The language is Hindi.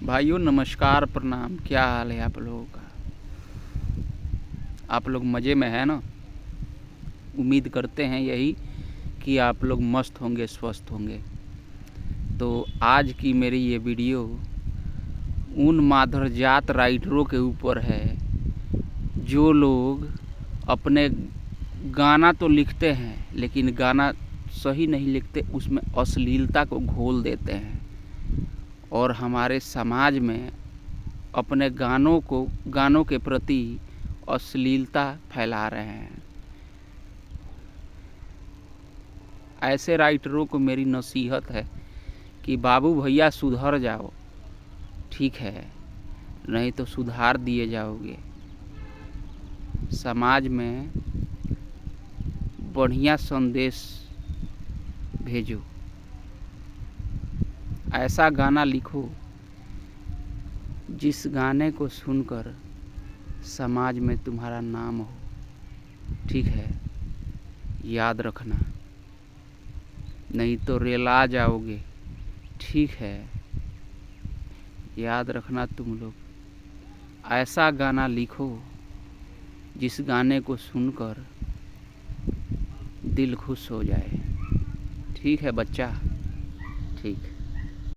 भाइयों नमस्कार प्रणाम। क्या हाल है आप लोगों का? आप लोग मज़े में हैं ना? उम्मीद करते हैं यही कि आप लोग मस्त होंगे, स्वस्थ होंगे। तो आज की मेरी ये वीडियो उन माधरजात राइटरों के ऊपर है जो लोग अपने गाना तो लिखते हैं लेकिन गाना सही नहीं लिखते, उसमें अश्लीलता को घोल देते हैं और हमारे समाज में अपने गानों के प्रति अश्लीलता फैला रहे हैं। ऐसे राइटरों को मेरी नसीहत है कि बाबू भैया सुधर जाओ, ठीक है, नहीं तो सुधार दिए जाओगे। समाज में बढ़िया संदेश भेजो, ऐसा गाना लिखो जिस गाने को सुनकर समाज में तुम्हारा नाम हो, ठीक है, याद रखना, नहीं तो रेला जाओगे, ठीक है, याद रखना। तुम लोग ऐसा गाना लिखो जिस गाने को सुनकर दिल खुश हो जाए, ठीक है बच्चा, ठीक।